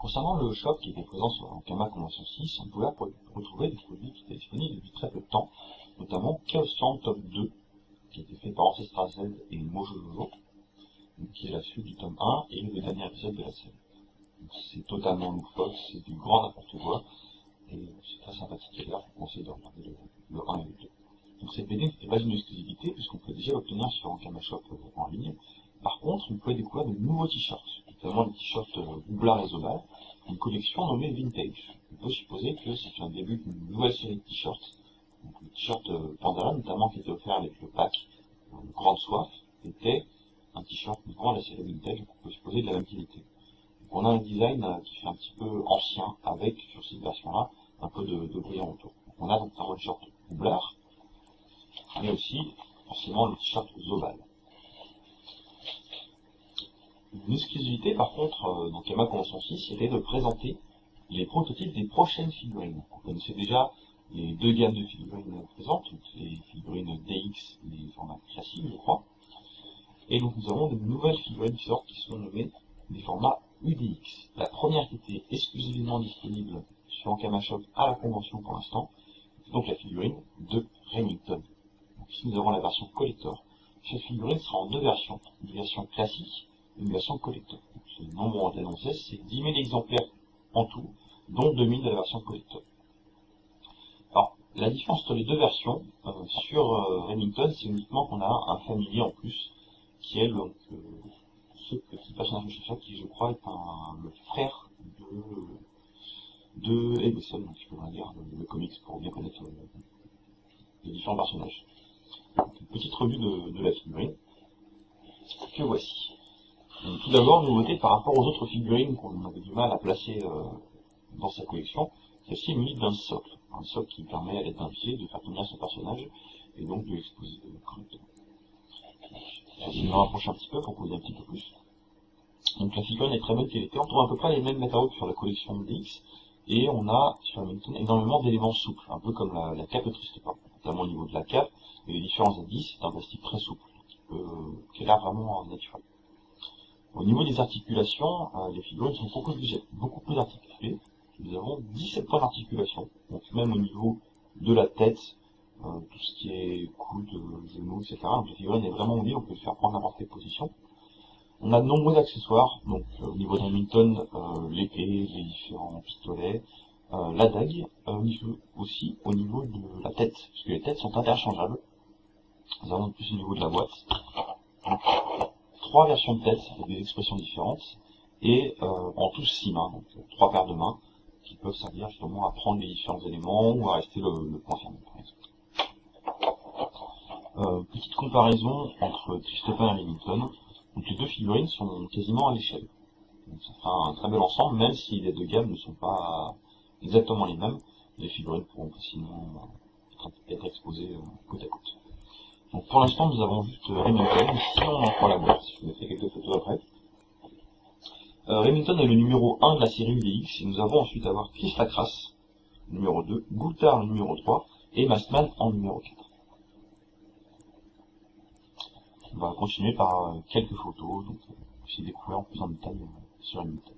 Concernant le shop qui était présent sur Ankama Convention 6, on pouvait retrouver des produits qui étaient disponibles depuis très peu de temps, notamment Chaos Land tome 2, qui a été fait par Ancestra Z et Mojo Jojo, qui est la suite du tome 1 et le dernier épisode de la série. C'est totalement loufoque, c'est du grand n'importe quoi, et c'est très sympathique à lire, je vous conseille de regarder le 1 et le 2. Donc cette BD n'était pas une exclusivité, puisqu'on pouvait déjà l'obtenir sur Ankama Shop en ligne. Par contre, on pouvait découvrir de nouveaux t-shirts, notamment les t-shirts Doublard et Zobal, une collection nommée Vintage. On peut supposer que c'est un début d'une nouvelle série de t-shirts. Donc le t-shirt Pandala, notamment qui était offert avec le pack Grande Soif, était un t-shirt nouveau à la série Vintage, on peut supposer de la même qualité. Donc on a un design qui fait un petit peu ancien, avec, sur cette version-là, un peu de brillant autour. Donc on a donc un t-shirt Doublard, mais aussi, forcément, le t-shirt Zobal. Une exclusivité, par contre, dans Ankama Convention 6, c'était de présenter les prototypes des prochaines figurines. On connaissait déjà les deux gammes de figurines présentes, donc les figurines DX et les formats classiques, je crois. Et donc nous avons de nouvelles figurines qui sortent, qui sont nommées des formats UDX. La première qui était exclusivement disponible sur Ankama Shop à la convention pour l'instant, c'est donc la figurine de Remington. Donc ici nous avons la version collector. Cette figurine sera en deux versions, une version classique et une version collector. Donc, le nombre annoncé, c'est 10 000 exemplaires en tout, dont 2000 de la version collector. Alors, la différence entre les deux versions, sur Remington, c'est uniquement qu'on a un familier en plus, qui est donc ce petit personnage de Chacha qui, je crois, est le frère de Emerson, donc il faudra lire le comics pour bien connaître les différents personnages. Donc, une petite revue de la figurine, que voici. Donc, tout d'abord, nouveauté par rapport aux autres figurines qu'on avait du mal à placer dans sa collection, celle-ci est munie d'un socle. Un socle qui permet à l'aide d'un pied de faire tenir son personnage et donc de l'exposer correctement. Je vais me rapprocher un petit peu pour vous dire un petit peu plus. Donc la figurine est très bonne qualité, on trouve à peu près les mêmes matériaux que sur la collection DX, et on a sur Remington énormément d'éléments souples, un peu comme la cape de Tristepa, notamment au niveau de la cape et les différents indices, c'est un plastique très souple, qui a l'air vraiment naturel. Au niveau des articulations, les figurines sont beaucoup plus articulées. Nous avons 17 points d'articulation, donc même au niveau de la tête, tout ce qui est coude, genoux, etc. Donc la figurine est vraiment mobile, on peut le faire prendre n'importe quelle position. On a de nombreux accessoires, donc au niveau de Remington, l'épée, les différents pistolets, la dague, aussi au niveau de la tête, puisque les têtes sont interchangeables. Nous avons plus au niveau de la boîte. Donc, 3 versions de tête avec des expressions différentes, et en tous 6 mains, donc 3 paires de mains, qui peuvent servir justement à prendre les différents éléments ou à rester le point fermé, par exemple. Petite comparaison entre Tristepa et Remington. Donc les deux figurines sont quasiment à l'échelle. Donc ça fera un très bel ensemble, même si les deux gammes ne sont pas exactement les mêmes. Les figurines pourront facilement être exposées côte à côte. Donc pour l'instant nous avons juste Remington, ici on en prend la boîte, je vous mettrai quelques photos après. Remington est le numéro 1 de la série UDX, et nous avons ensuite à voir Chris Lacrasse, numéro 2, Goultard, numéro 3, et Maskman en numéro 4. On va continuer par quelques photos, donc essayer de découvrir en plus en détail sur Remington.